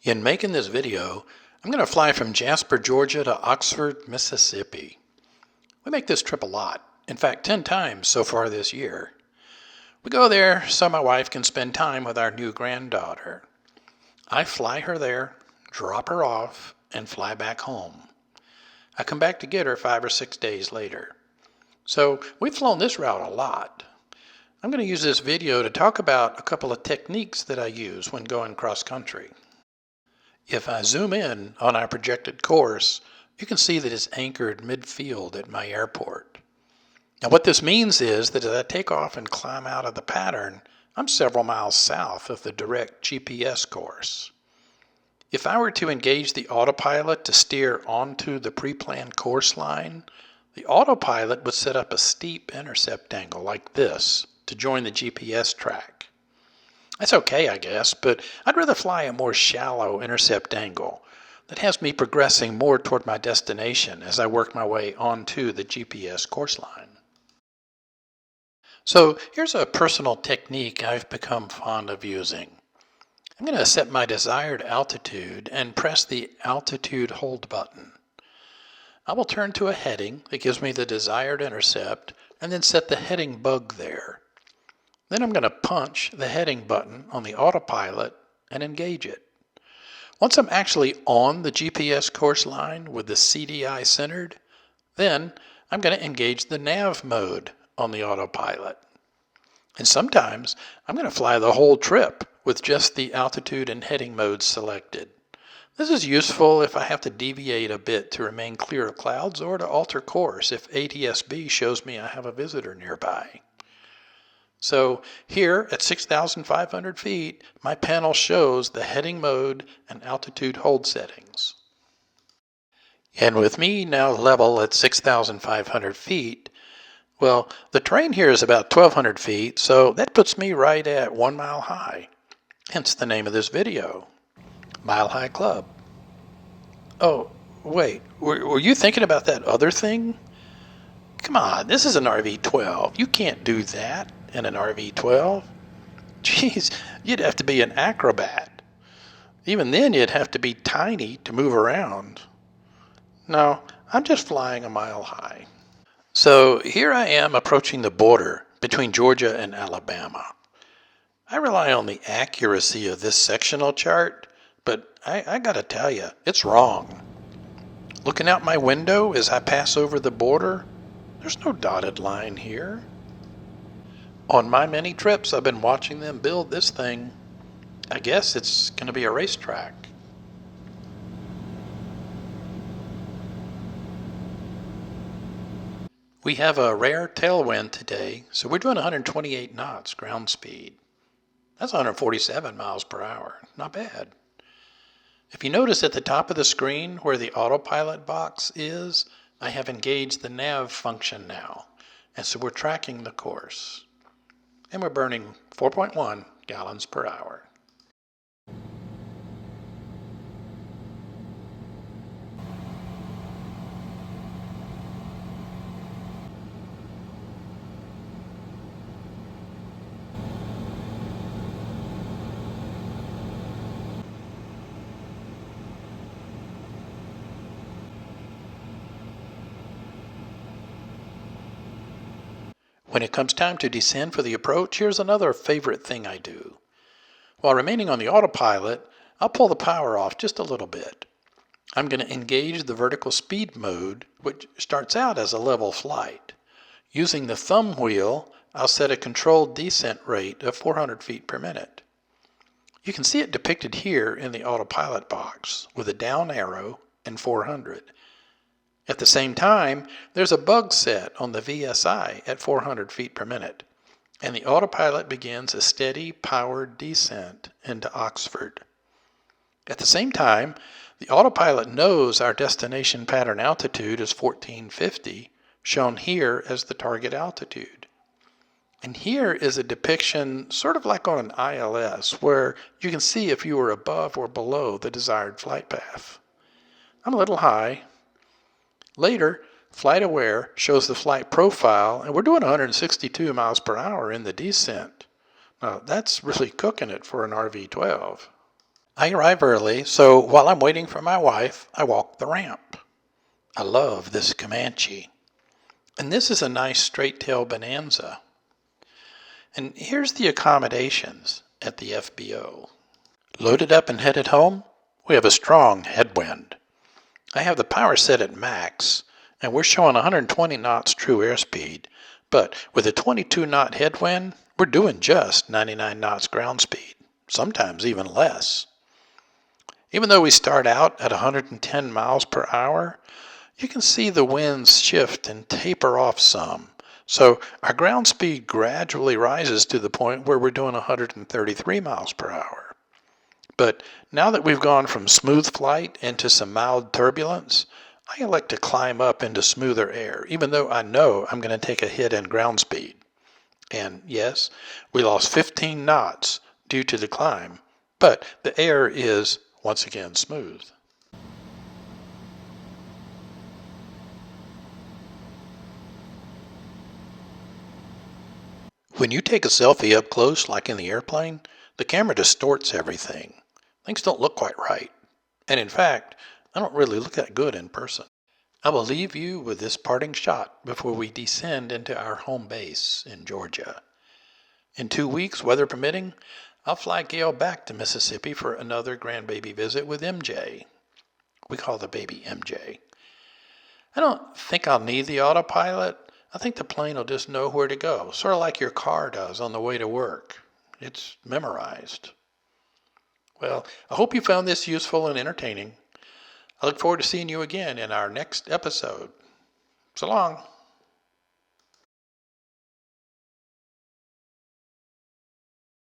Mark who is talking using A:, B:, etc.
A: In making this video, I'm going to fly from Jasper, Georgia to Oxford, Mississippi. We make this trip a lot, in fact 10 times so far this year. We go there so my wife can spend time with our new granddaughter. I fly her there, drop her off, and fly back home. I come back to get her 5 or 6 days later. So we've flown this route a lot. I'm going to use this video to talk about a couple of techniques that I use when going cross country. If I zoom in on our projected course, you can see that it's anchored midfield at my airport. Now what this means is that as I take off and climb out of the pattern, I'm several miles south of the direct GPS course. If I were to engage the autopilot to steer onto the pre-planned course line, the autopilot would set up a steep intercept angle like this to join the GPS track. That's okay, I guess, but I'd rather fly a more shallow intercept angle that has me progressing more toward my destination as I work my way onto the GPS course line. So here's a personal technique I've become fond of using. I'm going to set my desired altitude and press the altitude hold button. I will turn to a heading that gives me the desired intercept and then set the heading bug there. Then I'm going to punch the heading button on the autopilot and engage it. Once I'm actually on the GPS course line with the CDI centered, then I'm going to engage the nav mode on the autopilot. And sometimes I'm going to fly the whole trip with just the altitude and heading modes selected. This is useful if I have to deviate a bit to remain clear of clouds or to alter course if ATSB shows me I have a visitor nearby. So here at 6,500 feet, my panel shows the heading mode and altitude hold settings. And with me now level at 6,500 feet, well, the terrain here is about 1,200 feet, so that puts me right at 1 mile high. Hence the name of this video, Mile High Club. Oh, wait, were you thinking about that other thing? Come on, this is an RV-12. You can't do that in an RV-12. Geez, you'd have to be an acrobat. Even then you'd have to be tiny to move around. No, I'm just flying a mile high. So here I am approaching the border between Georgia and Alabama. I rely on the accuracy of this sectional chart, but I gotta tell you, it's wrong. Looking out my window as I pass over the border, there's no dotted line here. On my many trips, I've been watching them build this thing. I guess it's going to be a racetrack. We have a rare tailwind today, so we're doing 128 knots ground speed. That's 147 miles per hour. Not bad. If you notice at the top of the screen where the autopilot box is, I have engaged the nav function now, and so we're tracking the course. And we're burning 4.1 gallons per hour. When it comes time to descend for the approach, here's another favorite thing I do. While remaining on the autopilot, I'll pull the power off just a little bit. I'm going to engage the vertical speed mode, which starts out as a level flight. Using the thumb wheel, I'll set a controlled descent rate of 400 feet per minute. You can see it depicted here in the autopilot box with a down arrow and 400. At the same time, there's a bug set on the VSI at 400 feet per minute, and the autopilot begins a steady, powered descent into Oxford. At the same time, the autopilot knows our destination pattern altitude is 1450, shown here as the target altitude. And here is a depiction sort of like on an ILS, where you can see if you were above or below the desired flight path. I'm a little high. Later, FlightAware shows the flight profile, and we're doing 162 miles per hour in the descent. Now, that's really cooking it for an RV-12. I arrive early, so while I'm waiting for my wife, I walk the ramp. I love this Comanche. And this is a nice straight-tail Bonanza. And here's the accommodations at the FBO. Loaded up and headed home, we have a strong headwind. I have the power set at max, and we're showing 120 knots true airspeed, but with a 22 knot headwind, we're doing just 99 knots ground speed, sometimes even less. Even though we start out at 110 miles per hour, you can see the winds shift and taper off some. So our ground speed gradually rises to the point where we're doing 133 miles per hour. But now that we've gone from smooth flight into some mild turbulence, I elect to climb up into smoother air, even though I know I'm going to take a hit in ground speed. And yes, we lost 15 knots due to the climb, but the air is, once again, smooth. When you take a selfie up close, like in the airplane, the camera distorts everything. Things don't look quite right. And in fact, I don't really look that good in person. I will leave you with this parting shot before we descend into our home base in Georgia. In 2 weeks, weather permitting, I'll fly Gail back to Mississippi for another grandbaby visit with MJ. We call the baby MJ. I don't think I'll need the autopilot. I think the plane will just know where to go, sort of like your car does on the way to work. It's memorized. Well, I hope you found this useful and entertaining. I look forward to seeing you again in our next episode. So long.